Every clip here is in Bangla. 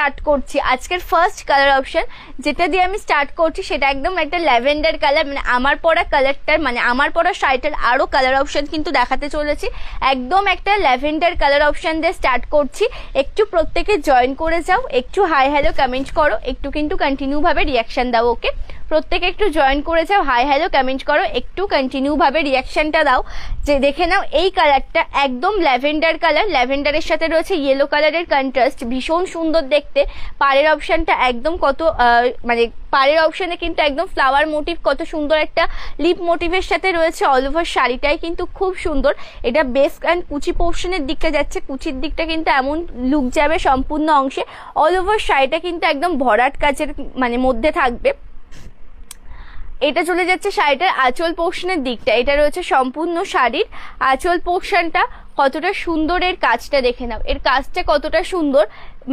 স্টার্ট করছি আজকের ফার্স্ট কালার অপশন যেটা দিয়ে আমি স্টার্ট করছি সেটা একদম একটা ল্যাভেন্ডার কালার, মানে আমার পরা কালারটার মানে আমার পরা শাড়িটার আরও কালার অপশন কিন্তু দেখাতে চলেছি। একদম একটা ল্যাভেন্ডার কালার অপশন দিয়ে স্টার্ট করছি। একটু প্রত্যেকে জয়েন করে যাও, একটু হাই হ্যালো কমেন্ট করো, একটু কিন্তু কন্টিনিউ ভাবে রিয়াকশন দাও। ওকে, প্রত্যেকে একটু জয়েন করে যাও, হাই হ্যালো কমেন্ট করো, একটু কন্টিনিউ ভাবে রিয়াকশনটা দাও। যে দেখে নাও এই কালারটা একদম ল্যাভেন্ডার কালার, ল্যাভেন্ডারের সাথে রয়েছে ইয়েলো কালারের কন্ট্রাস্ট, ভীষণ সুন্দর দেখতে। পাড়ের অপশনটা একদম কত মানে পাড়ের অপশনে কিন্তু একদম ফ্লাওয়ার মোটিভ, কত সুন্দর একটা লিপ মোটিভের সাথে রয়েছে। অল ওভার শাড়িটাই কিন্তু খুব সুন্দর। এটা বেস অ্যান্ড কুচি পোর্শনের দিকটা যাচ্ছে, কুচির দিকটা কিন্তু এমন লুক যাবে সম্পূর্ণ অংশে। অল ওভার শাড়িটা কিন্তু একদম ভরাট কাজের মানে মধ্যে থাকবে। এটা চলে যাচ্ছে শাড়িটার আঁচল পোর্শনের দিকটা, এটা রয়েছে সম্পূর্ণ শাড়ির আঁচল পোর্শনটা। কতটা সুন্দর এর কাজটা দেখে নাও, এর কাজটা কতটা সুন্দর,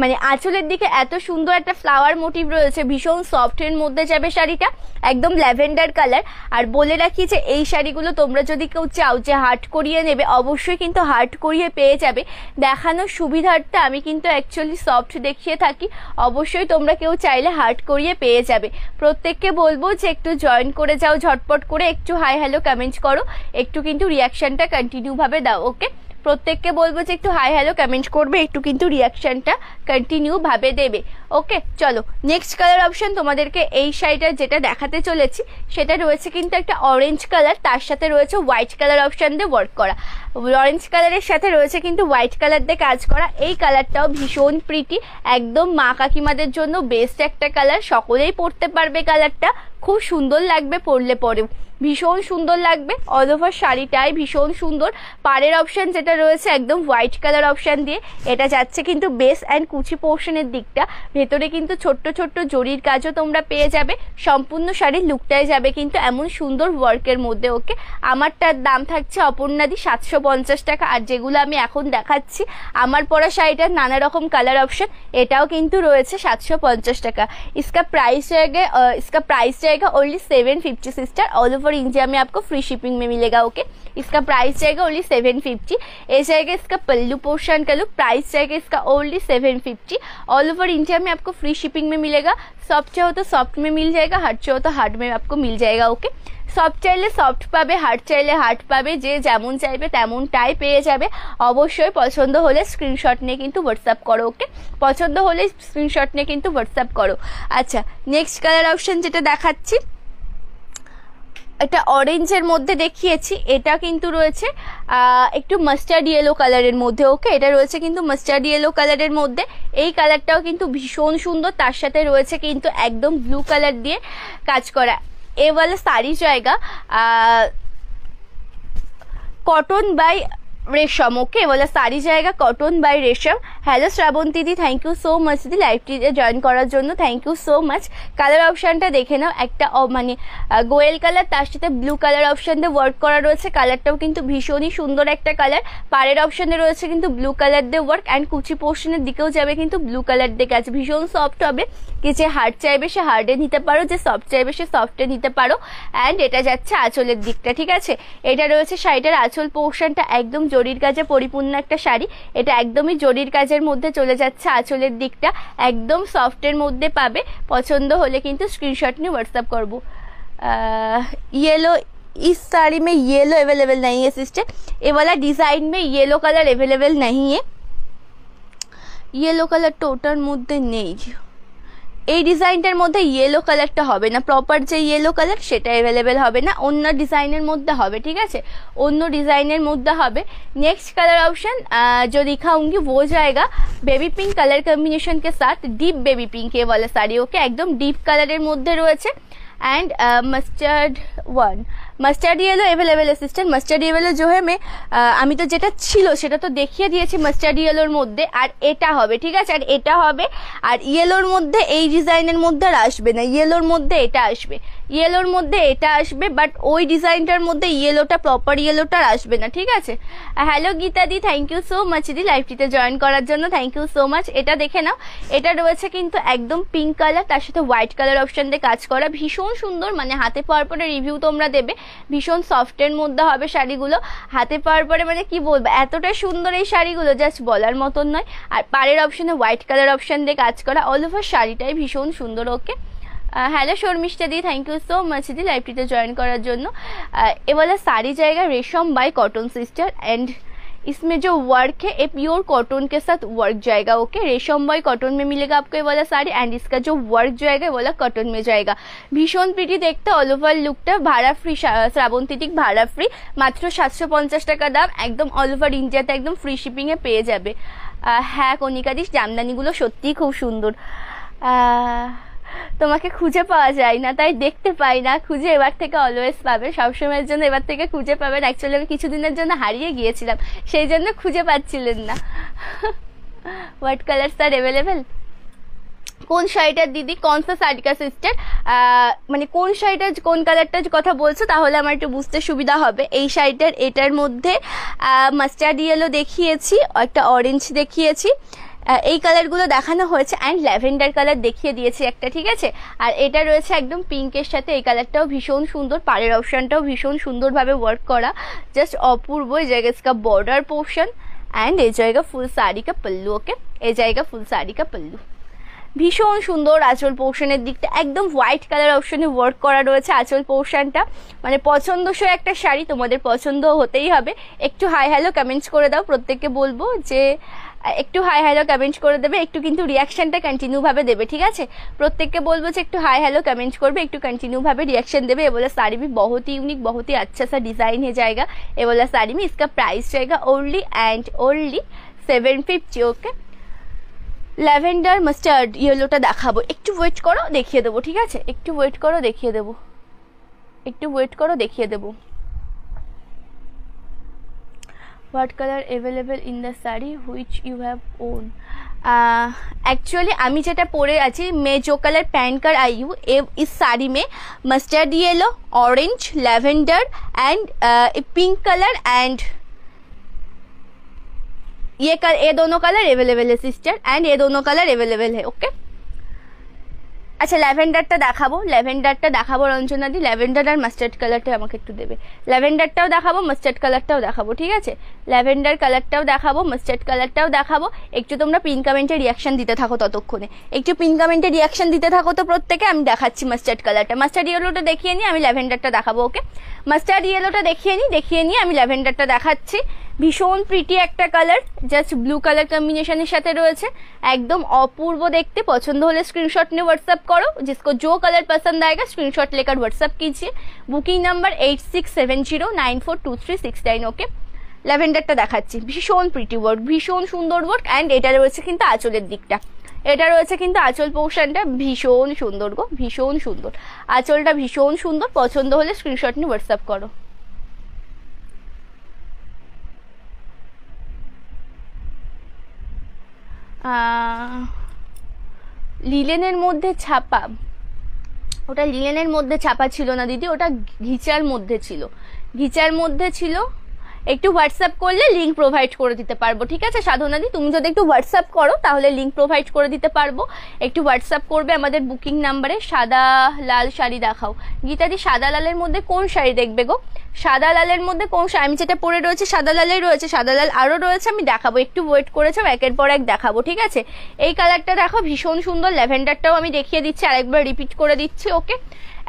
মানে আঁচলের দিকে এত সুন্দর একটা ফ্লাওয়ার মোটিভ রয়েছে, ভীষণ সফটের মধ্যে যাবে শাড়িটা, একদম ল্যাভেন্ডার কালার। আর বলে রাখি যে এই শাড়িগুলো তোমরা যদি কেউ চাও যে হার্ট করিয়ে নেবে, অবশ্যই কিন্তু হার্ট করিয়ে পেয়ে যাবে। দেখানোর সুবিধার্থে আমি কিন্তু অ্যাকচুয়ালি সফট দেখিয়ে থাকি, অবশ্যই তোমরা কেউ চাইলে হার্ট করিয়ে পেয়ে যাবে। প্রত্যেককে বলবো যে একটু জয়েন করে যাও ঝটপট করে, একটু হাই হ্যালো কমেন্ট করো, একটু কিন্তু রিয়াকশনটা কন্টিনিউ ভাবে দাও। ওকে, প্রত্যেককে বলবো যে একটু হাই হ্যালো কমেন্ট করবে, একটু কিন্তু রিয়াকশনটা কন্টিনিউ ভাবে দেবে। ওকে, চলো নেক্সট কালার অপশন তোমাদেরকে এই শাড়িটা যেটা দেখাতে চলেছি সেটা রয়েছে কিন্তু একটা অরেঞ্জ কালার, তার সাথে রয়েছে হোয়াইট কালার অপশন দিয়ে ওয়ার্ক করা। অরেঞ্জ কালারের সাথে রয়েছে কিন্তু হোয়াইট কালার দিয়ে কাজ করা। এই কালারটাও ভীষণ প্রিটি, একদম মা কাকিমাদের জন্য বেস্ট একটা কালার, সকলেই পরতে পারবে। কালারটা খুব সুন্দর লাগবে পরলে পরেও, ভীষণ সুন্দর লাগবে। অল ওভার শাড়িটাই ভীষণ সুন্দর। পাড়ের অপশন যেটা রয়েছে একদম হোয়াইট কালার অপশন দিয়ে, এটা যাচ্ছে কিন্তু বেস অ্যান্ড কুচি পোর্শনের দিকটা। ভেতরে কিন্তু ছোট্ট ছোট্ট জরির কাজও তোমরা পেয়ে যাবে। সম্পূর্ণ শাড়ির লুকটাই যাবে কিন্তু এমন সুন্দর ওয়ার্কের মধ্যে। ওকে, আমারটার দাম থাকছে অপর্ণাদি 750 টাকা। আর যেগুলো আমি এখন দেখাচ্ছি আমার পরা শাড়িটার নানা রকম কালার অপশন, এটাও কিন্তু রয়েছে 750 টাকা। इसका प्राइस रहेगा only 750 sister. All over India में आपको फ्री शिपिंग में मिलेगा। ओके, इसका प्राइस रहेगा ओनली 750। ये जाएगा इसका पल्लू पोर्शन का लुक, प्राइस रहेगा इसका ओनली 750। ऑल ओवर इंडिया में आपको फ्री शिपिंग में मिलेगा। सॉफ्ट चाहो तो सॉफ्ट में मिल जाएगा, हार्ड चाहो तो हार्ड में आपको मिल जाएगा। ओके, সফট চাইলে সফট পাবে, হার্ড চাইলে হার্ড পাবে, যে যেমন চাইবে তেমনটাই পেয়ে যাবে। অবশ্যই পছন্দ হলে স্ক্রিনশট নিয়ে কিন্তু হোয়াটসঅ্যাপ করো। ওকে, পছন্দ হলে স্ক্রিনশট নিয়ে কিন্তু হোয়াটসঅ্যাপ করো। আচ্ছা, নেক্সট কালার অপশন যেটা দেখাচ্ছি এটা অরেঞ্জের মধ্যে দেখিয়েছি, এটা কিন্তু রয়েছে একটু মাস্টার্ড ইয়েলো কালারের মধ্যে। ওকে, এটা রয়েছে কিন্তু মাস্টার্ড ইয়েলো কালারের মধ্যে। এই কালারটাও কিন্তু ভীষণ সুন্দর, তার সাথে রয়েছে কিন্তু একদম ব্লু কালার দিয়ে কাজ করা। ये वाला साड़ी जाएगा कॉटन बाय रेशम। ओके, वाला साड़ी जाएगा कॉटन बाय रेशम। Hello Shrabanti di, thank you so much di লাইভটিতে জয়েন করার জন্য, thank you so much. Colour অপশানটা দেখে নাও, একটা মানে গোয়েল কালার, তার সাথে ব্লু কালার অপশান দিয়ে ওয়ার্ক করা রয়েছে। কালারটাও কিন্তু ভীষণই সুন্দর একটা কালার। পাড়ের অপশানে রয়েছে কিন্তু ব্লু কালার দিয়ে ওয়ার্ক, অ্যান্ড কুচি পোর্শনের দিকেও যাবে কিন্তু ব্লু কালার দিয়ে কাজ। ভীষণ সফট হবে, কি যে হার্ড চাইবে সে হার্ডে নিতে পারো, যে সফট চাইবে সে সফটে নিতে পারো। অ্যান্ড এটা যাচ্ছে আঁচলের দিকটা, ঠিক আছে। এটা রয়েছে শাড়িটার আঁচল পোর্শনটা, একদম জরির কাজে পরিপূর্ণ একটা শাড়ি। এটা একদমই জরির কাজের মধ্যে চলে যাচ্ছে, আঁচলের দিকটা একদম সফটের মধ্যে পাবে। পছন্দ হলে কিন্তু স্ক্রিনশট নিয়ে হোয়াটসঅ্যাপ করবো। येलो इस साड़ी में येलो अवेलेबल नहीं है सिस्टर, ये वाला डिजाइन में येलो कलर अवेलेबल नहीं है। येलो कलर तो ওটার মধ্যে নেই, এই ডিজাইনটার মধ্যে ইয়েলো কালারটা হবে না, প্রপার যে ইয়েলো কালার সেটা অ্যাভেলেবেল হবে না, অন্য ডিজাইনের মধ্যে হবে, ঠিক আছে, অন্য ডিজাইনের মধ্যে হবে। नेक्स्ट कलर ऑप्शन जो दिखाऊंगी वो जाएगा बेबी पिंक कलर कॉम्बिनेशन के साथ, डीप बेबी पिंक ये वाला साड़ी। ओके, एकदम डीप कलर मध्य रयेछे। And mustard yellow available assistant. Mustard yellow जो है मैं আমি তো যেটা ছিল সেটা তো দেখিয়ে দিয়েছি মাস্টার্ড ইয়েলোর মধ্যে, আর এটা হবে, ঠিক আছে, আর এটা হবে। আর ইয়েলোর মধ্যে এই ডিজাইনের মধ্যে আর আসবে না, ইয়েলোর মধ্যে এটা আসবে, ইয়েলোর মধ্যে এটা আসবে, বাট ওই ডিজাইনটার মধ্যে ইয়েলোটা প্রপার ইয়েলোটা আর আসবে না, ঠিক আছে। Hello Geeta di, thank you so much di লাইভটিতে জয়েন করার জন্য, থ্যাংক ইউ সো মাচ। এটা দেখে নাও, এটা রয়েছে কিন্তু একদম পিঙ্ক কালার, তার সাথে হোয়াইট কালার অপশন দিয়ে কাজ করা, ভীষণ সুন্দর, মানে হাতে পাওয়ার পরে রিভিউ তোমরা দেবে। ভীষণ সফটের মধ্যে হবে শাড়িগুলো। হাতে পাওয়ার পরে মানে কি বলবো, এতটা সুন্দর এই শাড়িগুলো জাস্ট বলার মতন নয়। আর পাড়ের অপশনে হোয়াইট কালার অপশন দিয়ে কাজ করা, অল ওভার শাড়িটাই ভীষণ সুন্দর। Okay, hello Sharmishtha di, thank you so much di लाइवটিতে জয়েন করার জন্য। ये वाला साड़ी जाएगा रेशम बाय कॉटन सिस्टर एंड इसमें जो वर्क है ये प्योर कॉटन के साथ वर्क जाएगा। ओके, रेशम बाय कॉटन में मिलेगा आपको ये वाला साड़ी एंड इसका जो वर्क जाएगा ये वाला कॉटन में जाएगा। भीषण प्रिटी देखते, ऑल ओवर लुकটা ভাড়া ফ্রি, শ্রাবন্তীতিক ভাড়া ফ্রি, মাত্র 750 টাকা দাম, একদম অল ওভার ইন্ডিয়াতে একদম ফ্রি শিপিং এ পেয়ে যাবে। হ্যাঁ কণিকাদি, জামদানিগুলো সত্যিই খুব সুন্দর। তোমাকে খুঁজে পাওয়া যায় না তাই দেখতে পাই না, খুঁজে এবার থেকে অলওয়েজ পাবে, সবসময়ের জন্য এবার থেকে খুঁজে পাবেন। অ্যাকচুয়ালি আমি কিছুদিনের জন্য হারিয়ে গিয়েছিলাম, সেই জন্য খুঁজে পাচ্ছিলেন না। White colour sir available? কোন শাড়িটার দিদি, কোন সা শাড়ি কা সিস্টার, মানে কোন শাড়িটার কোন কালারটার কথা বলছো তাহলে আমার একটু বুঝতে সুবিধা হবে। এই শাড়িটার এটার মধ্যে মাস্টার্ড ইয়েলো দেখিয়েছি, একটা অরেঞ্জ দেখিয়েছি, এই কালারগুলো দেখানো হয়েছে অ্যান্ড ল্যাভেন্ডার কালার দেখিয়ে দিয়েছি একটা, ঠিক আছে। আর এটা রয়েছে একদম পিঙ্কের সাথে, এই কালারটাও ভীষণ সুন্দর, পাড়ের অপশনটাও ভীষণ সুন্দরভাবে ওয়ার্ক করা, জাস্ট অপূর্ব। এই জায়গা इसका बॉर्डर पोर्शन एंड ए जाएगा फुल साड़ी का पल्लू। ओके, ए जाएगा फुल साड़ी का पल्लू, ভীষণ সুন্দর। আঁচল পোর্শনের দিকটা একদম হোয়াইট কালার অপশনে ওয়ার্ক করা রয়েছে আঁচল পোর্শনটা, মানে পছন্দসই একটা শাড়ি, তোমাদের পছন্দ হতেই হবে। একটু হাই হ্যালো কমেন্টস করে দাও, প্রত্যেককে বলবো যে একটু হাই হ্যালো কমেন্ট করে দেবে, একটু কিন্তু রিয়াকশনটা কন্টিনিউ ভাবে দেবে, ঠিক আছে। প্রত্যেককে বলবো যে একটু হাই হ্যালো কमेंट করবে, একটু कंटिन्यू भावे रिएक्शन देवे। ये वाला साड़ी भी बहुत ही यूनिक, बहुत ही अच्छा सा डिजाइन है जाएगा ये वाला साड़ी में। इसका प्राइस जाएगा only and only 750। Okay, lavender mustard ইয়েলোটা দেখাবো, একটু ওয়েট করো দেখিয়ে দেবো, ঠিক আছে। একটু ওয়েট করো দেখিয়ে দেবো, একটু ওয়েট করো দেখিয়ে দেবো। What colour available in the sari which you have own? Actually আমি যেটা পরে আছি, मैं जो कलर पहन कर आई हूँ इस साड़ी में mustard yellow, orange, lavender and pink colour and ये दोनों कलर अवेलेबल है सिस्टर एंड ये दोनों कलर अवेलेबल है। ओके, আচ্ছা ল্যাভেন্ডারটা দেখাবো, ল্যাভেন্ডারটা দেখাবো রঞ্জনা দি, ল্যাভেন্ডার আর মাস্টার্ড কালারটা আমাকে একটু দেবে। ল্যাভেন্ডারটাও দেখাবো, মাস্টার্ড কালারটাও দেখাবো, ঠিক আছে। ল্যাভেন্ডার কালারটাও দেখাবো, মাস্টার্ড কালারটাও দেখাবো। একটু তোমরা পিন কমেন্টে রিয়াকশন দিতে থাকো, ততক্ষণে একটু পিন কমেন্টে রিয়াকশন দিতে থাকো তো প্রত্যেকে। আমি দেখাচ্ছি মাস্টার্ড কালারটা, মাস্টার্ড ইয়েলোটা দেখিয়ে নিই, আমি ল্যাভেন্ডারটা দেখাবো। ওকে, মাস্টার্ড ইয়েলোটা দেখিয়ে নিই, আমি ল্যাভেন্ডারটা দেখাচ্ছি। ভীষণ প্রিটি একটা কালার, জাস্ট ব্লু কালার কম্বিনেশনের সাথে রয়েছে, একদম অপূর্ব দেখতে। পছন্দ হলে স্ক্রিনশট নিয়ে হোয়াটসঅ্যাপ करो, जिसको जो कलर पसंद आएगा स्क्रीनशॉट लेकर व्हाट्सएप कीजिए। Booking number 8670942369। ओके, ল্যাভেন্ডারটা দেখাচ্ছি, ভীষণ প্রিটি ওয়ার্ক, ভীষণ সুন্দর ওয়ার্ক অ্যান্ড এটা রয়েছে কিন্তু আঁচলের দিকটা, এটা রয়েছে কিন্তু আঁচল পোর্শনটা ভীষণ সুন্দর গো, ভীষণ সুন্দর আঁচলটা, ভীষণ সুন্দর। পছন্দ হলে স্ক্রিনশট নিয়ে হোয়াটসঅ্যাপ করো। লিলেনের মধ্যে ছাপা, ওটা লিলেনের মধ্যে ছাপা ছিল না দিদি, ওটা ঘিচার মধ্যে ছিল, ঘিচার মধ্যে ছিল। একটু হোয়াটসঅ্যাপ করলে লিঙ্ক প্রোভাইড করে দিতে পারবো, ঠিক আছে সাধনা দি, তুমি যদি একটু হোয়াটসঅ্যাপ করো তাহলে লিঙ্ক প্রোভাইড করে দিতে পারবো। একটু হোয়াটসঅ্যাপ করবে আমাদের বুকিং নাম্বারে। সাদা লাল শাড়ি দেখাও গীতাদি, সাদা লালের মধ্যে কোন শাড়ি দেখবে গো? সাদা লালের মধ্যে কোন শাড়ি? আমি যেটা পরে রয়েছে সাদা লালেই রয়েছে, সাদা লাল আরও রয়েছে, আমি দেখাবো, একটু ওয়েট করেছো, একের পর এক দেখাবো, ঠিক আছে। এই কালারটা দেখো ভীষণ সুন্দর, ল্যাভেন্ডারটাও আমি দেখিয়ে দিচ্ছি, আরেকবার রিপিট করে দিচ্ছি। ওকে,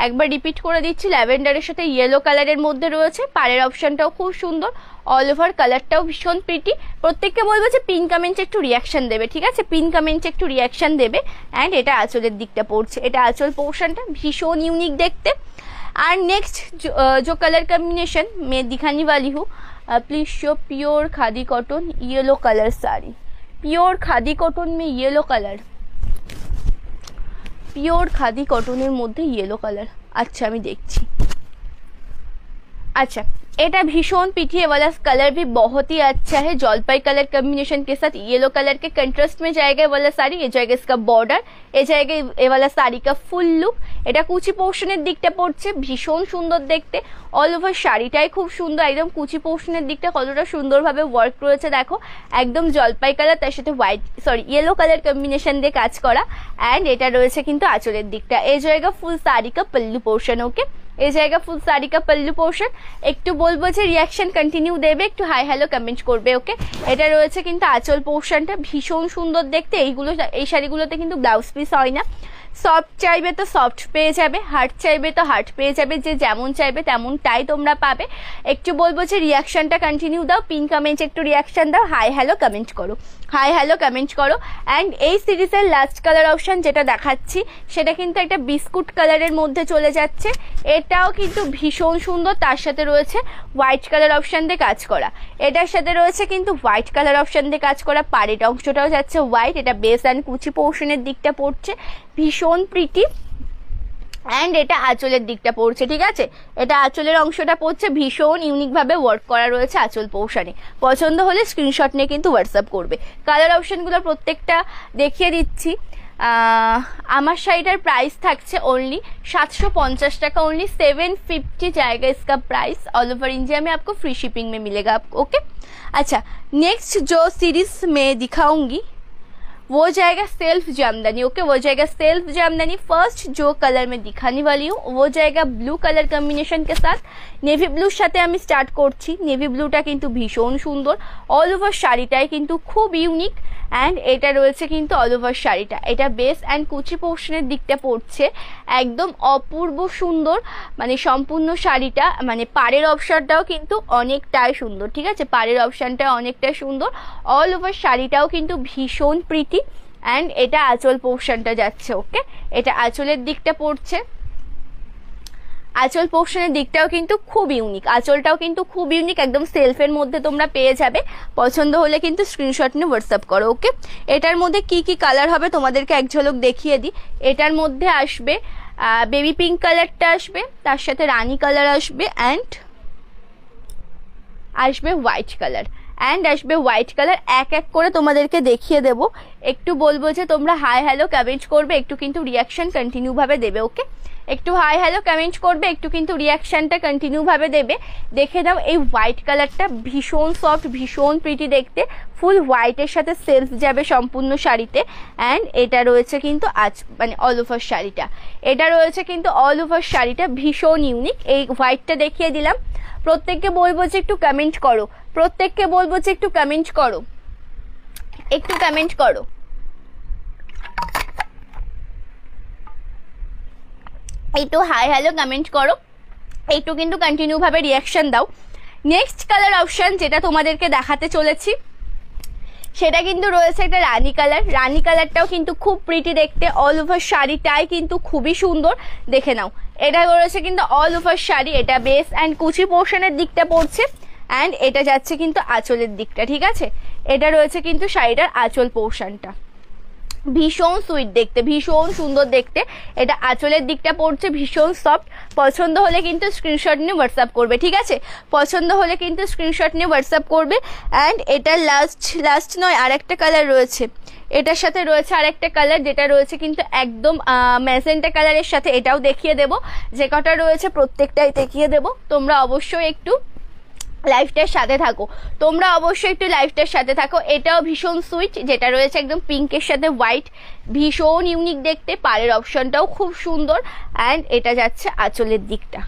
একবার রিপিট করে দিচ্ছি, ল্যাভেন্ডারের সাথে ইয়েলো কালারের মধ্যে রয়েছে, পাড়ের অপশনটাও খুব সুন্দর, অল ওভার কালারটাও ভীষণ প্রিটি। প্রত্যেককে বলবো যে পিন কমেন্টে একটু রিয়াকশন দেবে, ঠিক আছে, পিন কমেন্টে একটু রিয়াকশন দেবে। অ্যান্ড এটা আঁচলের দিকটা পড়ছে, এটা আঁচল পোর্শনটা ভীষণ ইউনিক দেখতে। और नेक्स्ट जो कलर कॉम्बिनेशन मैं दिखाने वाली हूँ, please show pure khadi cotton yellow colour sari. Pure khadi cotton में येलो कलर, प्योर खादी कॉटনের মধ্যে येलो कलर। अच्छा আমি দেখছি, अच्छा এটা ভীষণ পিঠিए वाला कलर भी बहुत ही अच्छा है, जलपाई कलर कॉम्बिनेशन के साथ येलो कलर के कंट्रास्ट में जाएगा ये वाला साड़ी। ये जाएगा इसका बॉर्डर, ये जाएगा ये वाला साड़ी का फुल लुक। এটা কুচি পোর্শনের দিকটা পড়ছে, ভীষণ সুন্দর দেখতে, অল ওভার শাড়িটাই খুব সুন্দর, একদম কুচি পোর্শনের দিকটা কতটা সুন্দরভাবে ওয়ার্ক রয়েছে দেখো, একদম জলপাই কালার তার সাথে হোয়াইট येलो कलर कॉम्बिनेशन দিয়ে কাজ করা। অ্যান্ড এটা রয়েছে কিন্তু আঁচলের দিকটা, এই জায়গা ফুল শাড়ি কা পল্লু পোর্শন। ওকে, এই জায়গা ফুল শাড়ি কা পল্লু পোর্শন। একটু বলবো যে রিয়াকশন কন্টিনিউ দেবে, একটু হাই হ্যালো কমেন্ট করবে। ওকে, এটা রয়েছে কিন্তু আঁচল পোর্শনটা, ভীষণ সুন্দর দেখতে। এই শাড়িগুলোতে কিন্তু ব্লাউজ পিস হয় না। সফট চাইবে তো সফট পেয়ে যাবে, হার্ড চাইবে তো হার্ড পেয়ে যাবে, যে যেমন চাইবে তেমনটাই তোমরা পাবে। একটু বলবো যে রিয়াকশনটা কন্টিনিউ দাও, পিন কমেন্টে একটু রিয়াকশন দাও, হাই হ্যালো কমেন্ট করো, হাই হ্যালো কমেন্ট করো। অ্যান্ড এই সিরিজের লাস্ট কালার অপশন যেটা দেখাচ্ছি সেটা কিন্তু একটা বিস্কুট কালারের মধ্যে চলে যাচ্ছে। এটাও কিন্তু ভীষণ সুন্দর, তার সাথে রয়েছে হোয়াইট কালার অপশন দিয়ে কাজ করা। এটার সাথে রয়েছে কিন্তু হোয়াইট কালার অপশন দিয়ে কাজ করা, পাড়ের অংশটাও যাচ্ছে হোয়াইট। এটা বেস অ্যান্ড কুচি পোর্শনের দিকটা পড়ছে, ভীষণ প্রিটি। অ্যান্ড এটা আঁচলের দিকটা পড়ছে, ঠিক আছে, এটা আঁচলের অংশটা পড়ছে, ভীষণ ইউনিকভাবে ওয়ার্ক করা রয়েছে আঁচল পোর্শনে। পছন্দ হলে স্ক্রিনশট নিয়ে কিন্তু হোয়াটসঅ্যাপ করবে। কালার অপশনগুলো প্রত্যেকটা দেখিয়ে দিচ্ছি। আমার শাড়িটার প্রাইস থাকছে ओनली 750 টাকা, ओनली 750 जाएगा इसका प्राइस। ऑल ओवर इंडिया में आपको फ्री शिपिंग में मिलेगा आपको। ओके, अच्छा, नेक्स्ट जो सीरीज में दिखाऊंगी वो जाएगा सेल्फ जामदानी। ओके, वो जाएगा सेल्फ जामदानी। फर्स्ट जो कलर में दिखाने वाली हूँ वो जाएगा ब्लू कलर कम्बिनेशन के साथ। नेवी ब्लूर साथे আমি স্টার্ট করছি। নেভি ব্লুটা কিন্তু ভীষণ সুন্দর, অল ওভার শাড়িটাই কিন্তু খুব ইউনিক। অ্যান্ড এটা রয়েছে কিন্তু অল ওভার শাড়িটা, এটা বেস অ্যান্ড কুচি পোর্শনের দিকটা পড়ছে, একদম অপূর্ব সুন্দর। মানে সম্পূর্ণ শাড়িটা, মানে পাড়ের অপশনটাও কিন্তু অনেকটাই সুন্দর, ঠিক আছে, পাড়ের অপশনটা অনেকটাই সুন্দর। অল ওভার শাড়িটাও কিন্তু ভীষণ প্রিটি। অ্যান্ড এটা আঁচল পোর্শনটা যাচ্ছে। ওকে, এটা আঁচলের দিকটা পড়ছে, আঁচল পোর্শনের দিকটাও কিন্তু খুব ইউনিক, আঁচলটাও কিন্তু খুব ইউনিক, একদম সেলফের মধ্যে তোমরা পেয়ে যাবে। পছন্দ হলে কিন্তু স্ক্রিনশট নিয়ে হোয়াটসঅ্যাপ করো। ওকে, এটার মধ্যে কি কি কালার হবে তোমাদেরকে এক ঝলক দেখিয়ে দিই। এটার মধ্যে আসবে বেবি পিঙ্ক কালারটা আসবে, তার সাথে রানী কালার আসবে, অ্যান্ড আসবে হোয়াইট কালার, আসবে হোয়াইট কালার। এক এক করে তোমাদেরকে দেখিয়ে দেব। একটু বলবো যে তোমরা হাই হ্যালো কমেন্ট করবে, একটু কিন্তু রিয়াকশন কন্টিনিউ ভাবে দেবে। ওকে, একটু হাই হ্যালো কমেন্ট করবে, একটু কিন্তু রিয়াকশনটা কন্টিনিউ ভাবে দেবে। দেখে দাও এই হোয়াইট কালারটা, ভীষণ সফট, ভীষণ প্রিটি দেখতে, ফুল হোয়াইটের সাথে সেলফ যাবে সম্পূর্ণ শাড়িতে। অ্যান্ড এটা রয়েছে কিন্তু মানে অল ওভার শাড়িটা, এটা রয়েছে কিন্তু অল ওভার শাড়িটা ভীষণ ইউনিক। এই হোয়াইটটা দেখিয়ে দিলাম। প্রত্যেককে বলবো যে একটু কমেন্ট করো, প্রত্যেককে বলবো যে একটু কমেন্ট করো, একটু কমেন্ট করো। একটু হাই হ্যালো কমেন্ট করো, একটু কিন্তু কন্টিনিউ ভাবে রিয়াকশন দাও। নেক্সট কালার অপশন যেটা তোমাদেরকে দেখাতে চলেছি সেটা কিন্তু রয়েছে একটা রানী কালার। রানী কালারটাও কিন্তু খুব প্রিটি দেখতে, অল ওভার শাড়িটাই কিন্তু খুবই সুন্দর। দেখে নাও, এটা রয়েছে কিন্তু অল ওভার শাড়ি, এটা বেস অ্যান্ড কুচি পোর্শনের দিকটা পড়ছে, অ্যান্ড এটা যাচ্ছে কিন্তু আঁচলের দিকটা, ঠিক আছে, এটা রয়েছে কিন্তু শাড়িটার আঁচল পোর্শনটা, ভীষণ সুইট দেখতে, ভীষণ সুন্দর দেখতে। এটা আঁচলের দিকটা পড়ছে, ভীষণ সফট। পছন্দ হলে কিন্তু স্ক্রিনশট নিয়ে হোয়াটসঅ্যাপ করবে, ঠিক আছে, পছন্দ হলে কিন্তু স্ক্রিনশট নিয়ে হোয়াটসঅ্যাপ করবে। অ্যান্ড এটা লাস্ট নয়, আর একটা কালার রয়েছে, এটার সাথে রয়েছে আরেকটা কালার, যেটা রয়েছে কিন্তু একদম ম্যাজেন্টা কালারের সাথে। এটাও দেখিয়ে দেব, যে কটা রয়েছে প্রত্যেকটাই দেখিয়ে দেব। তোমরা অবশ্যই একটু লাইফটার সাথে থাকো, তোমরা অবশ্যই একটু লাইফটার সাথে থাকো। এটাও ভীষণ সুইট, যেটা রয়েছে একদম পিঙ্কের সাথে হোয়াইট, ভীষণ ইউনিক দেখতে, পাড়ের অপশনটাও খুব সুন্দর। অ্যান্ড এটা যাচ্ছে আঁচলের দিকটা,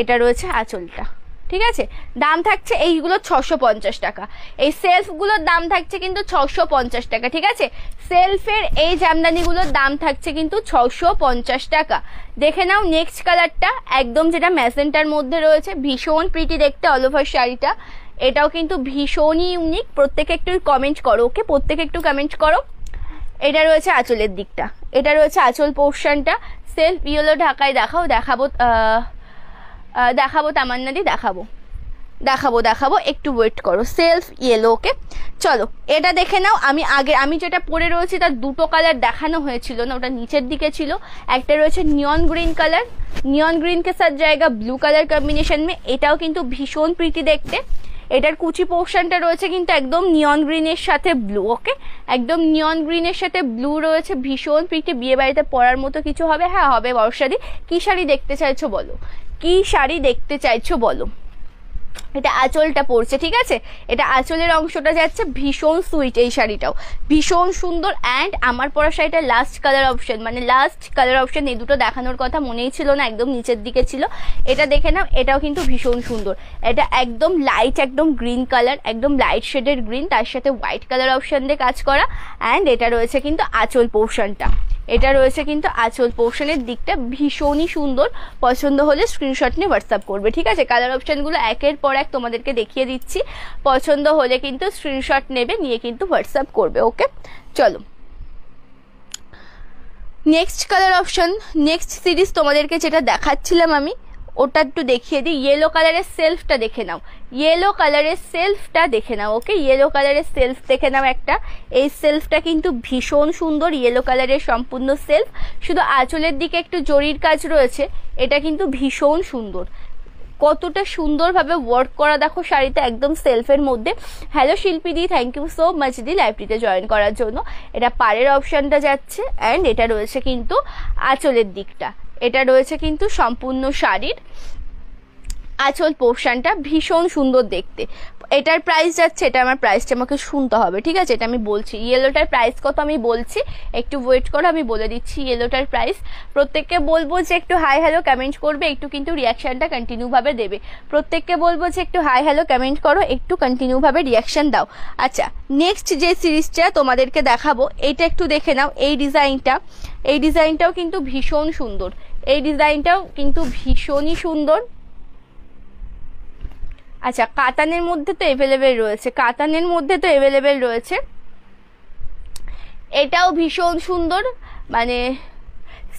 এটা রয়েছে আঁচলটা, ঠিক আছে। দাম থাকছে এইগুলো 650 টাকা, এই সেলফগুলোর দাম থাকছে কিন্তু 650 টাকা, ঠিক আছে। সেলফের এই জামদানিগুলোর দাম থাকছে কিন্তু 650 টাকা। দেখে নাও নেক্সট কালারটা, একদম যেটা ম্যাজেন্টার মধ্যে রয়েছে, ভীষণ প্রিটি দেখতে অল ওভার শাড়িটা, এটাও কিন্তু ভীষণই ইউনিক। প্রত্যেকে একটু কমেন্ট করো। ওকে, প্রত্যেকে একটু কমেন্ট করো। এটা রয়েছে আঁচলের দিকটা, এটা রয়েছে আঁচল পোর্শনটা। সেলফ ইয়েলো ঢাকায় দেখাবো তামান্না দি, দেখাবো, একটু ওয়েট করো। সেলফ ইয়েলো, ওকে, চলো এটা দেখে নাও। আমি যেটা পরে রয়েছি তার দুটো কালার দেখানো হয়েছিল না, ওটা নিচের দিকে ছিল। একটা রয়েছে neon green colour, neon green কে সাথ জায়গা ব্লু কালার কম্বিনেশন মে, এটাও কিন্তু ভীষণ প্রিটি দেখতে। এটার কুচি পোর্শনটা রয়েছে কিন্তু একদম নিয়ন গ্রিনের সাথে ব্লু। ওকে, একদম নিয়ন গ্রিনের সাথে ব্লু রয়েছে, ভীষণ প্রিটি, বিয়ে বাড়িতে পরার মতো কিছু হবে। হ্যাঁ হবে বর্ষাদি। কি শাড়ি দেখতে চাইছো বলো, কি শাড়ি দেখতে চাইছো বলো। এটা আঁচলটা পড়ছে, ঠিক আছে, এটা আঁচলের অংশটা যাচ্ছে, ভীষণ সুইট এই শাড়িটাও, ভীষণ সুন্দর। অ্যান্ড আমার পরা শাড়িটা লাস্ট কালার অপশন, মানে লাস্ট কালার অপশন, এই দুটো দেখানোর কথা মনেই ছিল না, একদম নিচের দিকে ছিল, এটা দেখে নাও, এটাও কিন্তু ভীষণ সুন্দর। এটা একদম লাইট, একদম গ্রিন কালার, একদম লাইট শেডের গ্রিন, তার সাথে হোয়াইট কালার অপশন দিয়ে কাজ করা। অ্যান্ড এটা রয়েছে কিন্তু আঁচল পোর্শনটা, এটা রয়েছে কিন্তু আঁচল পোর্শনের দিকটা ভীষণই সুন্দর। পছন্দ হলে স্ক্রিনশট নিয়ে হোয়াটসঅ্যাপ করবে, ঠিক আছে। কালার অপশনগুলো একের পর এক তোমাদেরকে দেখিয়ে দিচ্ছি, পছন্দ হলে কিন্তু স্ক্রিনশট নেবে, নিয়ে কিন্তু হোয়াটসঅ্যাপ করবে। ওকে, চলো next colour option, next series তোমাদেরকে যেটা দেখাচ্ছিলাম আমি, ওটা একটু দেখিয়ে দিই। ইয়েলো কালারের সেলফটা দেখে নাও, ইয়েলো কালারের সেলফটা দেখে নাও। ওকে, ইয়েলো কালারের সেলফ দেখে নাও একটা, এই সেলফটা কিন্তু ভীষণ সুন্দর, ইয়েলো কালারের সম্পূর্ণ সেলফ, শুধু আঁচলের দিকে একটু জরির কাজ রয়েছে, এটা কিন্তু ভীষণ সুন্দর। কতটা সুন্দরভাবে ওয়ার্ক করা দেখো শাড়িতে, একদম সেলফের মধ্যে। Hello Shilpi di, thank you so much di লাইভটিতে জয়েন করার জন্য। এটা পাড়ের অপশনটা যাচ্ছে, অ্যান্ড এটা রয়েছে কিন্তু আঁচলের দিকটা, এটা রয়েছে কিন্তু সম্পূর্ণ শাড়ির আঁচল পোর্শনটা, ভীষণ সুন্দর দেখতে। এটার প্রাইস যাচ্ছে, এটা আমার প্রাইসটা আমাকে শুনতে হবে, ঠিক আছে, এটা আমি বলছি। ইয়েলোটার প্রাইস কত আমি বলছি, একটু ওয়েট করো, আমি বলে দিচ্ছি ইয়েলোটার প্রাইস। প্রত্যেককে বলবো যে একটু হাই হ্যালো কমেন্ট করবে, একটু কিন্তু রিয়াকশনটা কন্টিনিউভাবে দেবে। প্রত্যেককে বলবো যে একটু হাই হ্যালো কমেন্ট করো, একটু কন্টিনিউভাবে রিয়াকশন দাও। আচ্ছা, নেক্সট যে সিরিজটা তোমাদেরকে দেখাবো, এইটা একটু দেখে নাও, এই ডিজাইনটা, এই ডিজাইনটাও কিন্তু ভীষণ সুন্দর, এই ডিজাইনটাও কিন্তু ভীষণই সুন্দর। আচ্ছা, কাতানের মধ্যে তো অ্যাভেলেবেল রয়েছে, কাতানের মধ্যে তো অ্যাভেলেবেল রয়েছে, এটাও ভীষণ সুন্দর। মানে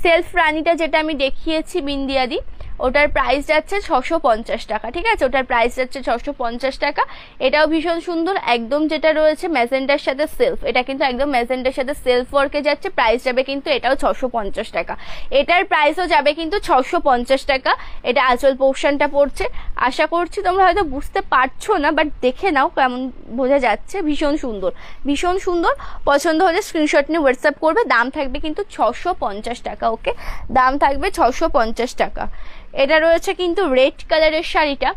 সেলফ রানিটা যেটা আমি দেখিয়েছি বিন্দিয়াদি, ওটার প্রাইস যাচ্ছে 650 টাকা, ঠিক আছে, ওটার প্রাইস যাচ্ছে 650 টাকা। এটাও ভীষণ সুন্দর, একদম যেটা রয়েছে ম্যাজেন্ডার সাথে সেলফ, এটা কিন্তু একদম ম্যাজেন্ডার সাথে সেলফ ওয়ার্কে যাচ্ছে, প্রাইস যাবে কিন্তু এটাও 650 টাকা, এটার প্রাইসও যাবে কিন্তু 650 টাকা। এটা আঁচল পোর্শনটা পড়ছে, আশা করছি তোমরা হয়তো বুঝতে পারছো না, বাট দেখে নাও কেমন বোঝা যাচ্ছে, ভীষণ সুন্দর, ভীষণ সুন্দর। পছন্দ হলে স্ক্রিনশট নিয়ে হোয়াটসঅ্যাপ করবে, দাম থাকবে কিন্তু 650 টাকা। ওকে, দাম থাকবে 650 টাকা। এটা রয়েছে কিন্তু রেড কালারের শাড়িটা,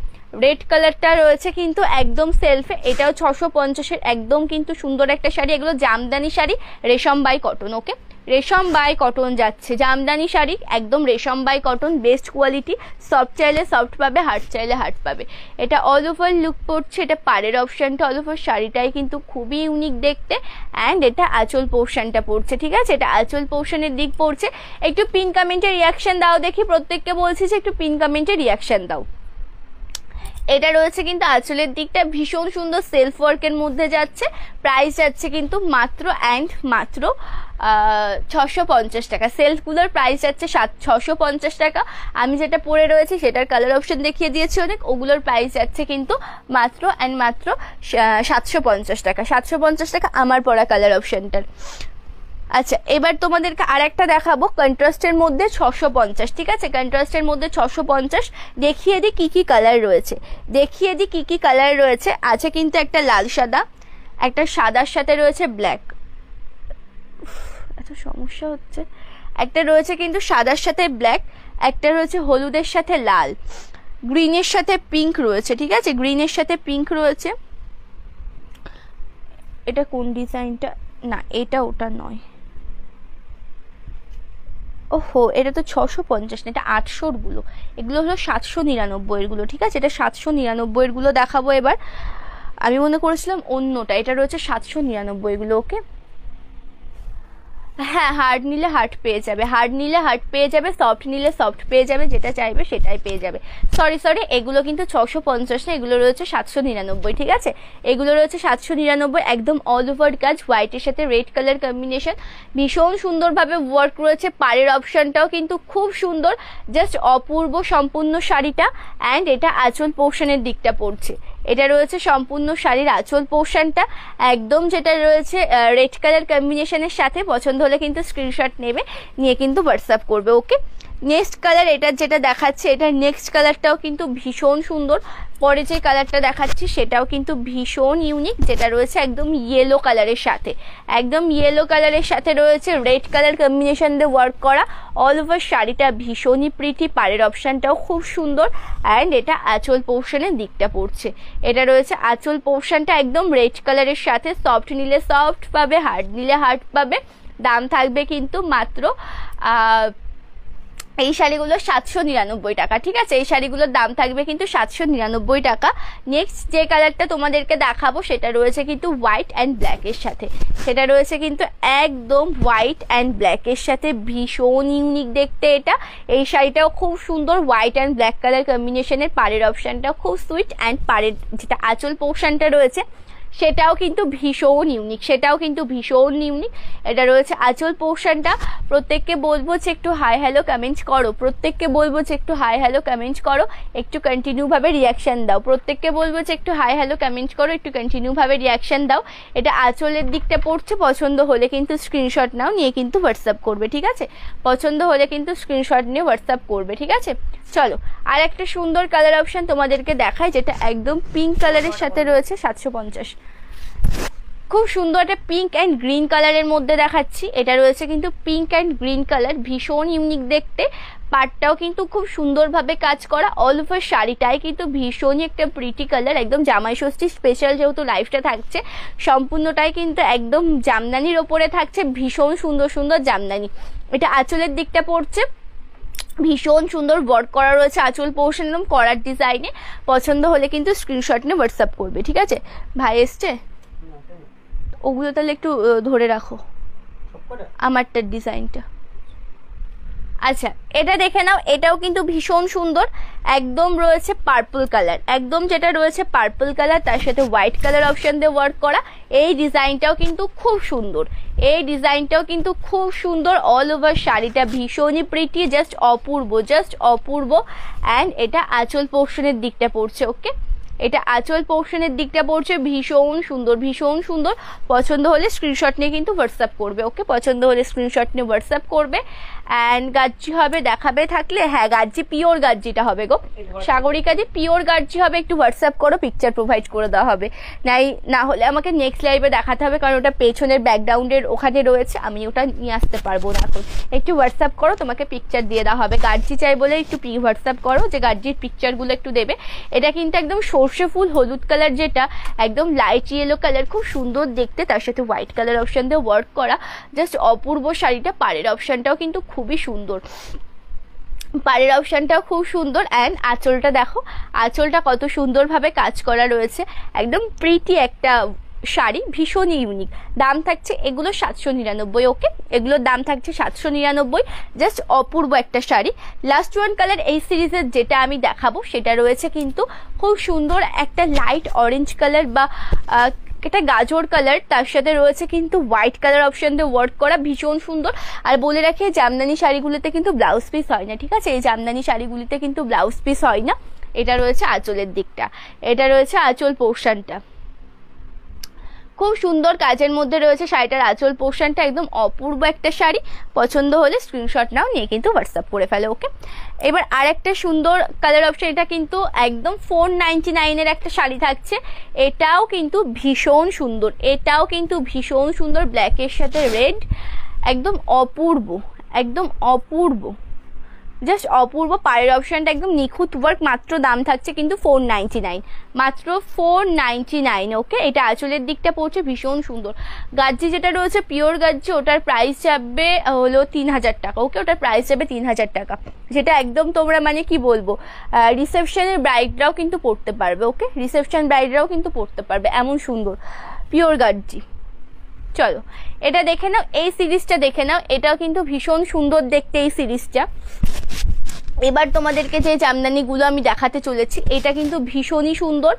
রেড কালারটা রয়েছে কিন্তু একদম সেলফে, এটাও 650-এর, একদম কিন্তু সুন্দর একটা শাড়ি। এগুলো জামদানি শাড়ি, রেশম বাই কটন। ওকে, রেশম বাই কটন যাচ্ছে, জামদানি শাড়ি, একদম রেশম by cotton, best quality. Soft চাইলে সফট পাবে, হার্ড চাইলে হার্ড পাবে। এটা অল ওভার লুক পড়ছে, এটা পাড়ের অপশনটা অল ওভার, শাড়িটাই কিন্তু খুবই ইউনিক দেখতে। অ্যান্ড এটা আঁচল পোর্শনটা পড়ছে, ঠিক আছে, এটা আঁচল পোর্শনের দিক পড়ছে। একটু পিন কমেন্টে রিয়াকশন দাও দেখি, প্রত্যেককে বলছি যে একটু পিন কমেন্টে রিয়াকশন দাও। এটা রয়েছে কিন্তু আঁচলের দিকটা ভীষণ সুন্দর সেলফ ওয়ার্কের মধ্যে যাচ্ছে, প্রাইস যাচ্ছে কিন্তু মাত্র অ্যান্ড মাত্র 650 টাকা। সেলফগুলোর প্রাইস যাচ্ছে 650 টাকা। আমি যেটা পরে রয়েছি সেটার কালার অপশন দেখিয়ে দিয়েছি অনেক, ওগুলোর প্রাইস যাচ্ছে কিন্তু মাত্র অ্যান্ড মাত্র 750 টাকা, 750 টাকা আমার পরা কালার অপশনটার। আচ্ছা, এবার তোমাদেরকে আরেকটা দেখাবো কন্ট্রাস্টের মধ্যে 650, ঠিক আছে, কন্ট্রাস্টের মধ্যে 650। দেখিয়ে দিই কি কি কালার রয়েছে, দেখিয়ে দিই কি কি কালার রয়েছে। আছে কিন্তু একটা লাল সাদা, একটা সাদার সাথে রয়েছে ব্ল্যাক, এত সমস্যা হচ্ছে, একটা রয়েছে কিন্তু সাদার সাথে ব্ল্যাক, একটা রয়েছে হলুদের সাথে লাল, গ্রিনের সাথে পিঙ্ক রয়েছে, ঠিক আছে, গ্রিনের সাথে পিঙ্ক রয়েছে। এটা কোন ডিজাইনটা, না এটা ওটা নয়, ওহো, এটা তো 650 না, এটা 800-র গুলো, এগুলো হলো 799-এর গুলো, ঠিক আছে, এটা 799-এর গুলো দেখাবো এবার। আমি মনে করেছিলাম অন্যটা, এটা রয়েছে 799 গুলো। ওকে, হ্যাঁ, হার্ড নিলে হার্ড পেয়ে যাবে, হার্ড নিলে হার্ড পেয়ে যাবে, সফট নিলে সফট পেয়ে যাবে, যেটা চাইবে সেটাই পেয়ে যাবে। সরি, এগুলো কিন্তু 650 না, এগুলো রয়েছে 799, ঠিক আছে, এগুলো রয়েছে 799, একদম অল ওভার কাজ, হোয়াইটের সাথে রেড কালার কম্বিনেশন, ভীষণ সুন্দরভাবে ওয়ার্ক রয়েছে। পাড়ের অপশনটাও কিন্তু খুব সুন্দর, জাস্ট অপূর্ব সম্পূর্ণ শাড়িটা। অ্যান্ড এটা আঁচল পোর্শনের দিকটা পড়ছে, এটা রয়েছে সম্পূর্ণ শাড়ির আঁচল পোর্শনটা, একদম যেটা রয়েছে রেড কালার কম্বিনেশনের সাথে। পছন্দ হলে কিন্তু স্ক্রিনশট নেবে, নিয়ে কিন্তু হোয়াটসঅ্যাপ করবে। ওকে, নেক্সট কালার এটা যেটা দেখাচ্ছে, এটার নেক্সট কালারটাও কিন্তু ভীষণ সুন্দর। পরে যে কালারটা দেখাচ্ছি সেটাও কিন্তু ভীষণ ইউনিক, যেটা রয়েছে একদম ইয়েলো কালারের সাথে, একদম ইয়েলো কালারের সাথে রয়েছে রেড কালার কম্বিনেশন দিয়ে ওয়ার্ক করা। অল ওভার শাড়িটা ভীষণই প্রিটি, পাড়ের অপশানটাও খুব সুন্দর। অ্যান্ড এটা আঁচল পোর্শনের দিকটা পড়ছে, এটা রয়েছে আঁচল পোর্শনটা একদম রেড কালারের সাথে। সফট নিলে সফট পাবে, হার্ড নিলে হার্ড পাবে। দাম থাকবে কিন্তু মাত্র এই শাড়িগুলো 799 টাকা, ঠিক আছে? এই শাড়িগুলোর দাম থাকবে কিন্তু 799 টাকা। নেক্সট যে কালারটা তোমাদেরকে দেখাবো সেটা রয়েছে কিন্তু হোয়াইট অ্যান্ড ব্ল্যাকের সাথে, সেটা রয়েছে কিন্তু একদম হোয়াইট অ্যান্ড ব্ল্যাকের সাথে, ভীষণ ইউনিক দেখতে এটা। এই শাড়িটাও খুব সুন্দর, হোয়াইট অ্যান্ড ব্ল্যাক কালার কম্বিনেশনের। পাড়ের অপশানটাও খুব সুইট, অ্যান্ড পাড়ের যেটা আঁচল পোর্শনটা রয়েছে সেটাও কিন্তু ভীষণ ইউনিক, সেটাও কিন্তু ভীষণ ইউনিক। এটা রয়েছে আঁচল পোর্শনটা। প্রত্যেককে বলবো যে একটু হাই হ্যালো কমেন্টস করো, প্রত্যেককে বলবো যে একটু হাই হ্যালো কমেন্টস করো, একটু কন্টিনিউ ভাবে রিয়াকশন দাও। প্রত্যেককে বলবো যে একটু হাই হ্যালো কমেন্টস করো, একটু কন্টিনিউ ভাবে রিয়াকশন দাও। এটা আঁচলের দিকটা পড়ছে, পছন্দ হলে কিন্তু স্ক্রিনশট নাও, নিয়ে কিন্তু হোয়াটসঅ্যাপ করবে, ঠিক আছে? পছন্দ হলে কিন্তু স্ক্রিনশট নিয়ে হোয়াটসঅ্যাপ করবে, ঠিক আছে? চলো আর একটা সুন্দর কালার অপশন তোমাদেরকে দেখাই, যেটা একদম পিঙ্ক কালারের সাথে রয়েছে 750। খুব সুন্দর একটা পিঙ্ক অ্যান্ড গ্রিন কালারের মধ্যে দেখাচ্ছি। এটা রয়েছে কিন্তু পিঙ্ক অ্যান্ড গ্রিন কালার, ভীষণ ইউনিক দেখতে। পাটটাও কিন্তু খুব সুন্দরভাবে কাজ করা। অল ওভার শাড়িটাই কিন্তু ভীষণই একটা প্রিটি কালার, একদম জামাই ষষ্ঠী স্পেশাল যেহেতু লাইফটা থাকছে, সম্পূর্ণটাই কিন্তু একদম জামদানির ওপরে থাকছে, ভীষণ সুন্দর সুন্দর জামদানি। এটা আঁচলের দিকটা পড়ছে, ভীষণ সুন্দর ওয়ার্ক করা রয়েছে আঁচল পোর্শন, একদম করার ডিজাইনে। পছন্দ হলে কিন্তু স্ক্রিনশট নিয়ে হোয়াটসঅ্যাপ করবে, ঠিক আছে? ভাই এসছে, ওগুলো তাহলে একটু ধরে রাখো, আমারটার ডিজাইনটা। আচ্ছা এটা দেখে নাও, এটাও কিন্তু ভীষণ সুন্দর, একদম রয়েছে পার্পল কালার, একদম যেটা রয়েছে পার্পল কালার, তার সাথে হোয়াইট কালার অপশন দিয়ে ওয়ার্ক করা। এই ডিজাইনটাও কিন্তু খুব সুন্দর, এই ডিজাইনটাও কিন্তু খুব সুন্দর। অল ওভার শাড়িটা ভীষণই pretty, just Apurba, just Apurba. And এটা আঁচল পোর্শনের দিকটা পড়ছে, ওকে? এটা আঁচল পোর্শনের দিকটা পড়ছে, ভীষণ সুন্দর, ভীষণ সুন্দর। পছন্দ হলে স্ক্রিনশট নিয়ে কিন্তু হোয়াটসঅ্যাপ করবে, ওকে? পছন্দ হলে স্ক্রিনশট নিয়ে হোয়াটসঅ্যাপ করবে। অ্যান্ড গাজ্জি হবে দেখাবে থাকলে, হ্যাঁ গাজ্জি, পিওর গাজ্জিটা হবে গো, সাগরিকা দি পিওর গাজ্জি হবে। একটু হোয়াটসঅ্যাপ করো, পিকচার প্রোভাইড করে দেওয়া হবে। না হলে আমাকে নেক্সট লাইভে দেখাতে হবে, কারণ ওটা পেছনের ব্যাকগ্রাউন্ডের ওখানে রয়েছে, আমি ওটা নিয়ে আসতে পারবো না এখন। একটু হোয়াটসঅ্যাপ করো, তোমাকে পিকচার দিয়ে দেওয়া হবে। গাজ্জি চাই বলে একটু হোয়াটসঅ্যাপ করো, যে গাজ্জির পিকচারগুলো একটু দেবে। এটা কিন্তু একদম সর্ষে ফুল হলুদ কালার, যেটা একদম লাইট ইয়েলো কালার, খুব সুন্দর দেখতে। তার সাথে হোয়াইট কালার অপশন দিয়ে ওয়ার্ক করা, জাস্ট অপূর্ব শাড়িটা। পাড়ের অপশনটাও কিন্তু খুবই সুন্দর, পাড়ের অপশনটাও খুব সুন্দর। অ্যান্ড আঁচলটা দেখো, আঁচলটা কত সুন্দরভাবে কাজ করা রয়েছে, একদম প্রিটি একটা শাড়ি, ভীষণ ইউনিক। দাম থাকছে এগুলো 799, ওকে? এগুলোর দাম থাকছে 799, জাস্ট অপূর্ব একটা শাড়ি। লাস্ট ওয়ান কালার এই সিরিজের যেটা আমি দেখাবো সেটা রয়েছে কিন্তু খুব সুন্দর একটা লাইট অরেঞ্জ কালার, বা এটা গাজর কালার, তার সাথে রয়েছে কিন্তু হোয়াইট কালার অপশন দিয়ে ওয়ার্ক করা, ভীষণ সুন্দর। আর বলে রাখি, জামদানি শাড়িগুলোতে কিন্তু ব্লাউজ পিস হয় না, ঠিক আছে? এই জামদানি শাড়িগুলিতে কিন্তু ব্লাউজ পিস হয় না। এটা রয়েছে আঁচলের দিকটা, এটা রয়েছে আঁচল পোর্শনটা, খুব সুন্দর কাজের মধ্যে রয়েছে শাড়িটার আঁচল পোর্শনটা, একদম অপূর্ব একটা শাড়ি। পছন্দ হলে স্ক্রিনশট নাও, নিয়ে কিন্তু হোয়াটসঅ্যাপ করে ফেলো, ওকে? এবার আর একটা সুন্দর কালার অপশন, এটা কিন্তু একদম 499 একটা শাড়ি থাকছে। এটাও কিন্তু ভীষণ সুন্দর, এটাও কিন্তু ভীষণ সুন্দর, ব্ল্যাকের সাথে রেড, একদম অপূর্ব, একদম অপূর্ব, জাস্ট অপূর্ব। পাড়ের অপশনটা একদম নিখুঁত ওয়ার্ক, মাত্র দাম থাকছে কিন্তু 499, মাত্র 499, ওকে? এটা আঁচলের দিকটা পড়ছে, ভীষণ সুন্দর। গাজ্জি যেটা রয়েছে পিওর গাজ্জি, ওটার প্রাইস যাবে হলো 3000 টাকা, ওকে? ওটার প্রাইস যাবে 3000 টাকা, যেটা একদম তোমরা মানে কি বলবো, রিসেপশনের ব্রাইডরাও কিন্তু পড়তে পারবে, ওকে? রিসেপশন ব্রাইডরাও কিন্তু পড়তে পারবে, এমন সুন্দর পিওর গাজ্জি। চলো এটা দেখে নাও, এই সিরিজটা দেখে নাও, এটাও কিন্তু ভীষণ সুন্দর দেখতে এই সিরিজটা। এবার তোমাদেরকে যে জামদানিগুলো আমি দেখাতে চলেছি, এটা কিন্তু ভীষণই সুন্দর,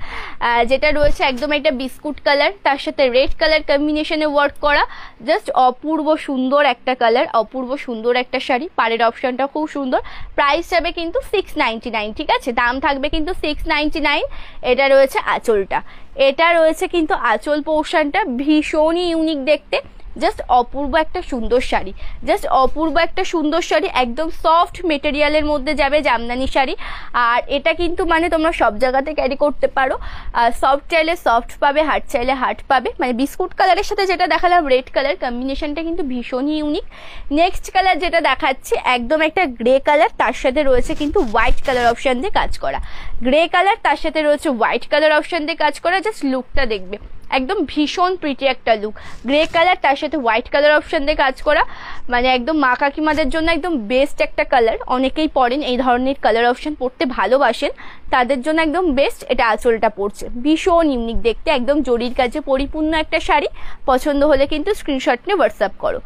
যেটা রয়েছে একদম একটা বিস্কুট কালার, তার সাথে রেড কালার কম্বিনেশনে ওয়ার্ক করা, জাস্ট অপূর্ব সুন্দর একটা কালার, অপূর্ব সুন্দর একটা শাড়ি। পাড়ের অপশনটা খুব সুন্দর, প্রাইস যাবে কিন্তু 699, ঠিক আছে? দাম থাকবে কিন্তু 699। এটা রয়েছে আঁচলটা, এটা রয়েছে কিন্তু আঁচল পোর্শনটা, ভীষণই ইউনিক দেখতে। জাস্ট অপূর্ব একটা সুন্দর শাড়ি, জাস্ট অপূর্ব একটা সুন্দর শাড়ি, একদম সফট মেটেরিয়ালের মধ্যে যাবে জামদানি শাড়ি। আর এটা কিন্তু মানে তোমরা সব জায়গাতে ক্যারি করতে পারো, সফট চাইলে সফট পাবে, হার্ড চাইলে হার্ড পাবে। মানে বিস্কুট কালারের সাথে যেটা দেখালাম রেড কালার, কম্বিনেশনটা কিন্তু ভীষণই ইউনিক। নেক্সট কালার যেটা দেখাচ্ছি একদম একটা গ্রে কালার, তার সাথে রয়েছে কিন্তু হোয়াইট কালার অপশন দিয়ে কাজ করা। গ্রে কালার তার সাথে রয়েছে হোয়াইট কালার অপশন দিয়ে কাজ করা। জাস্ট লুকটা দেখবে, একদম ভীষণ প্রিটি একটা লুক। গ্রে কালার তার সাথে হোয়াইট কালার অপশন দিয়ে কাজ করা, মানে একদম মা কাকিমাদের জন্য একদম বেস্ট একটা কালার। অনেকেই পরেন এই ধরনের কালার অপশন পরতে ভালোবাসেন, তাদের জন্য একদম বেস্ট। এটা আঁচলটা পড়ছে, ভীষণ ইউনিক দেখতে, একদম জরির কাজে পরিপূর্ণ একটা শাড়ি। পছন্দ হলে কিন্তু স্ক্রিনশট নিয়ে হোয়াটসঅ্যাপ করো।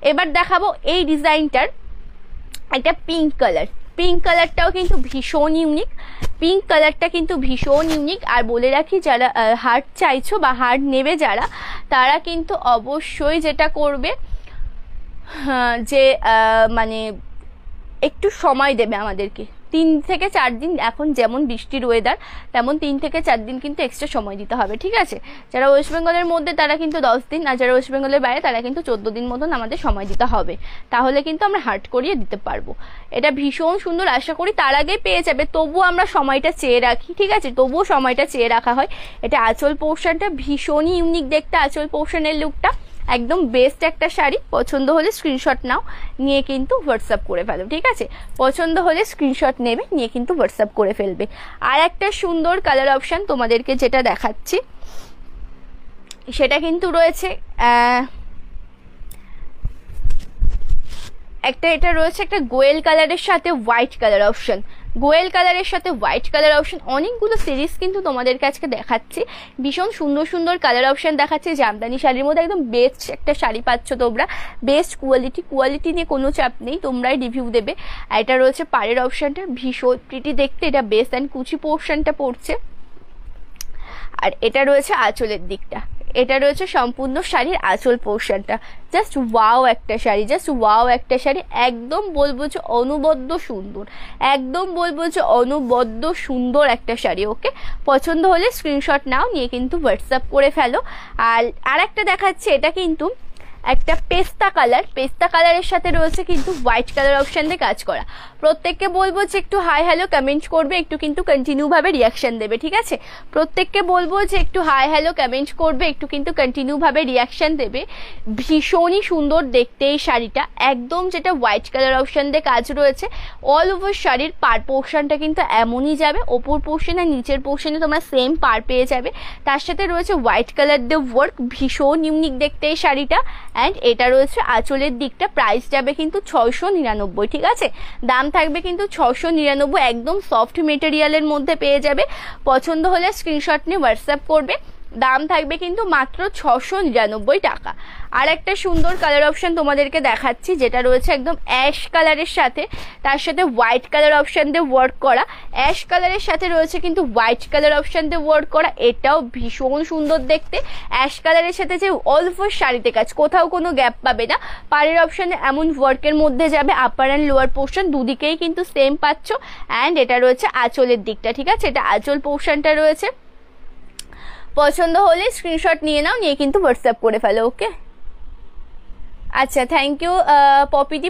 এবার দেখাবো এই ডিজাইনটার একটা পিঙ্ক কালার। পিঙ্ক কালারটাও কিন্তু ভীষণ ইউনিক, পিঙ্ক কালারটা কিন্তু ভীষণ ইউনিক। আর বলে রাখি যারা হার্ট চাইছো বা হার্ট নেবে যারা, তারা কিন্তু অবশ্যই যেটা করবে যে মানে একটু সময় দেবে আমাদেরকে, 3 থেকে 4 দিন। এখন যেমন বৃষ্টির ওয়েদার, তেমন 3 থেকে 4 দিন কিন্তু এক্সট্রা সময় দিতে হবে, ঠিক আছে? যারা ওয়েস্ট বেঙ্গলের মধ্যে তারা কিন্তু 10 দিন, আর যারা ওয়েস্ট বেঙ্গলের বাইরে তারা কিন্তু 14 দিন মতন আমাদের সময় দিতে হবে, তাহলে কিন্তু আমরা হার্ট করিয়ে দিতে পারবো। এটা ভীষণ সুন্দর, আশা করি তার আগেই পেয়ে যাবে। তবুও আমরা সময়টা চেয়ে রাখি, ঠিক আছে? তবুও সময়টা চেয়ে রাখা হয়। এটা আঁচল পোর্শনটা ভীষণই ইউনিক দেখতে, আঁচল পোর্শনের লুকটা একদম বেস্ট একটা শাড়ি। পছন্দ হলে স্ক্রিনশট নাও, নিয়ে কিন্তু হোয়াটসঅ্যাপ করে ফেলো, ঠিক আছে? পছন্দ হলে স্ক্রিনশট নেবে, নিয়ে কিন্তু হোয়াটসঅ্যাপ করে ফেলবে। আর একটা সুন্দর কালার অপশন তোমাদেরকে যেটা দেখাচ্ছি, সেটা কিন্তু রয়েছে এটা রয়েছে একটা গোয়েল কালারের সাথে হোয়াইট কালার অপশন। গোয়েল কালারের সাথে হোয়াইট কালার অপশন, অনেকগুলো সিরিজ কিন্তু তোমাদেরকে আজকে দেখাচ্ছি। ভীষণ সুন্দর সুন্দর কালার অপশন দেখাচ্ছে জামদানি শাড়ির মধ্যে। একদম বেস্ট একটা শাড়ি পাচ্ছ তোমরা, বেস্ট কোয়ালিটি নিয়ে কোনো চাপ নেই, তোমরাই রিভিউ দেবে। আর এটা রয়েছে পাড়ের অপশনটা, ভীষণ প্রিটি দেখতে, এটা বেস্ট অ্যান্ড কুচি পোর্শনটা পড়ছে। আর এটা রয়েছে আঁচলের দিকটা, এটা রয়েছে সম্পূর্ণ শাড়ির আঁচল পোর্শনটা। জাস্ট ওয়াও একটা শাড়ি, জাস্ট ওয়াও একটা শাড়ি। একদম বলবো যে অনবদ্য সুন্দর, একদম বলবো যে অনবদ্য সুন্দর একটা শাড়ি। ওকে, পছন্দ হলে স্ক্রিনশট নাও, নিয়ে কিন্তু হোয়াটসঅ্যাপ করে ফেলো। আর একটা দেখাচ্ছে, এটা কিন্তু একটা পেস্তা কালার, পেস্তা কালারের সাথে রয়েছে কিন্তু হোয়াইট কালার অপশন দিয়ে কাজ করা। প্রত্যেককে বলবো যে একটু হাই হ্যালো কমেন্ট করবে, একটু কিন্তু কন্টিনিউ ভাবে রিয়াকশন দেবে, ঠিক আছে? প্রত্যেককে বলবো যে একটু হাই হ্যালো কমেন্ট করবে, একটু কিন্তু কন্টিনিউ ভাবে রিয়াকশন দেবে। ভীষণই সুন্দর দেখতে এই শাড়িটা, একদম যেটা হোয়াইট কালার অপশন দিয়ে কাজ রয়েছে। অল ওভার শাড়ির পার পোর্শনটা কিন্তু এমনই যাবে, ওপর পোর্শন আর নিচের পোর্শনে তোমরা সেম পার পেয়ে যাবে। তার সাথে রয়েছে হোয়াইট কালার দিয়ে ওয়ার্ক, ভীষণ ইউনিক দেখতে এই শাড়িটা। অ্যান্ড এটা রয়েছে আঁচলের দিকটা, প্রাইস যাবে কিন্তু 699, ঠিক আছে? দাম থাকবে কিন্তু 699, একদম সফট মেটেরিয়ালের মধ্যে পেয়ে যাবে। পছন্দ হলে স্ক্রিনশট নিয়ে হোয়াটসঅ্যাপ করবে। দাম থাকবে কিন্তু মাত্র 699 টাকা। আর একটা সুন্দর কালার অপশন তোমাদেরকে দেখাচ্ছি, যেটা রয়েছে একদম অ্যাশ কালারের সাথে, তার সাথে হোয়াইট কালার অপশন দিয়ে ওয়ার্ক করা। অ্যাশ কালারের সাথে রয়েছে কিন্তু হোয়াইট কালার অপশন দিয়ে ওয়ার্ক করা, এটাও ভীষণ সুন্দর দেখতে। অ্যাশ কালারের সাথে যে অল ওভার শাড়িতে কাজ, কোথাও কোনো গ্যাপ পাবে না। পাড়ের অপশনে এমন ওয়ার্কের মধ্যে যাবে, আপার অ্যান্ড লোয়ার পোর্শন দুদিকেই কিন্তু সেম পাচ্ছ। অ্যান্ড এটা রয়েছে আঁচলের দিকটা, ঠিক আছে? এটা আঁচল পোর্শনটা রয়েছে। পছন্দ হলে স্ক্রিনশট নিয়ে নাও, নিয়ে কিন্তু হোয়াটসঅ্যাপ করে ফেলো। ওকে, আচ্ছা, থ্যাংক ইউ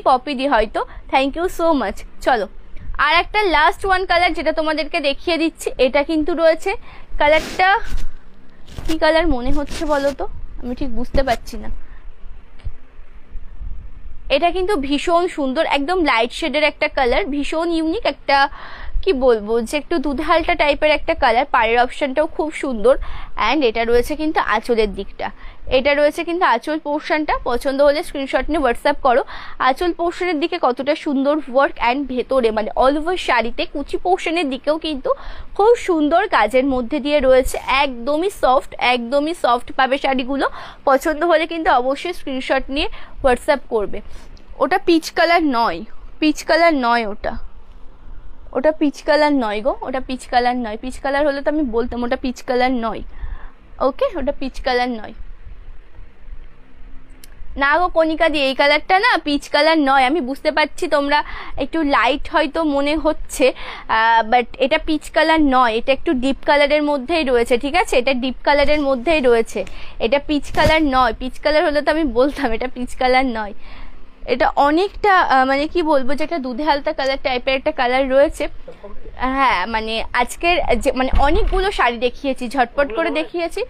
পপিদি হয়তো, থ্যাংক ইউ সো মাচ। চলো, আর একটা লাস্ট ওয়ান কালার যেটা তোমাদেরকে দেখিয়ে দিচ্ছি। এটা কিন্তু রয়েছে, কালারটা কি কালার মনে হচ্ছে বলো তো, আমি ঠিক বুঝতে পারছি না। এটা কিন্তু ভীষণ সুন্দর, একদম লাইট শেডের একটা কালার, ভীষণ ইউনিক একটা, কি বলবো যে একটু দুধালটা টাইপের একটা কালার। পাড়ের অপশনটাও খুব সুন্দর। অ্যান্ড এটা রয়েছে কিন্তু আঁচলের দিকটা, এটা রয়েছে কিন্তু আঁচল পোর্শনটা। পছন্দ হলে স্ক্রিনশট নিয়ে হোয়াটসঅ্যাপ করো। আঁচল পোর্শনের দিকে কতটা সুন্দর ওয়ার্ক, অ্যান্ড ভেতরে মানে অল ওভার শাড়িতে কুচি পোর্শনের দিকেও কিন্তু খুব সুন্দর কাজের মধ্যে দিয়ে রয়েছে। একদমই সফট পাবে শাড়িগুলো। পছন্দ হলে কিন্তু অবশ্যই স্ক্রিনশট নিয়ে হোয়াটসঅ্যাপ করবে। ওটা পিচ কালার নয়, পিচ কালার নয়, ওটা পিচ কালার নয় গো, ওটা পিচ কালার নয়। পিচ কালার হলে তো আমি বলতাম, ওটা পিচ কালার নয়। ওকে, ওটা পিচ কালার নয়। না গো কণিকা দি, এই কালারটা না পিচ কালার নয়। আমি বুঝতে পারছি তোমরা একটু লাইট হয়তো মনে হচ্ছে, বাট এটা পিচ কালার নয়, এটা একটু ডিপ কালারের মধ্যেই রয়েছে, ঠিক আছে? এটা ডিপ কালারের মধ্যেই রয়েছে, এটা পিচ কালার নয়। পিচ কালার হলে তো আমি বলতাম, এটা পিচ কালার নয়। এটা অনেকটা মানে কি বলবো, যে একটা দুধে হালতা কালার টাইপের একটা কালার রয়েছে। হ্যাঁ মানে আজকের যে মানে অনেকগুলো শাড়ি দেখিয়েছি, ঝটপট করে দেখিয়েছি,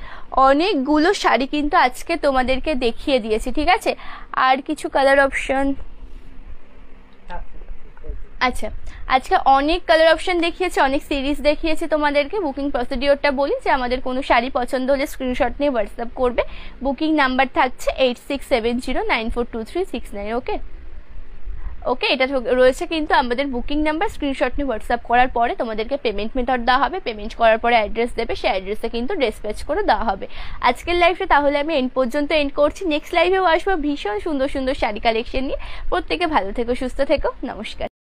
অনেকগুলো শাড়ি কিন্তু আজকে তোমাদেরকে দেখিয়ে দিয়েছি, ঠিক আছে? আর কিছু কালার অপশন, আচ্ছা আজকে অনেক কালার অপশন দেখিয়েছি, অনেক সিরিজ দেখিয়েছি তোমাদেরকে। বুকিং প্রসিডিওরটা বলি, যে আমাদের কোনো শাড়ি পছন্দ হলে স্ক্রিনশট নিয়ে হোয়াটসঅ্যাপ করবে। বুকিং নাম্বার থাকছে 8670942369। ওকে ওকে, এটা রয়েছে কিন্তু আমাদের বুকিং নাম্বার। স্ক্রিনশট নিয়ে হোয়াটসঅ্যাপ করার পরে তোমাদেরকে পেমেন্ট মেথড দেওয়া হবে, পেমেন্ট করার পরে অ্যাড্রেস দেবে, সেই অ্যাড্রেসে কিন্তু ডিসপ্যাচ করে দেওয়া হবে। আজকের লাইভটা তাহলে আমি এন্ড পর্যন্ত এন্ড করছি। নেক্সট লাইভেও আসবো ভীষণ সুন্দর সুন্দর শাড়ি কালেকশন নিয়ে। প্রত্যেকে ভালো থেকো, সুস্থ থেকো, নমস্কার।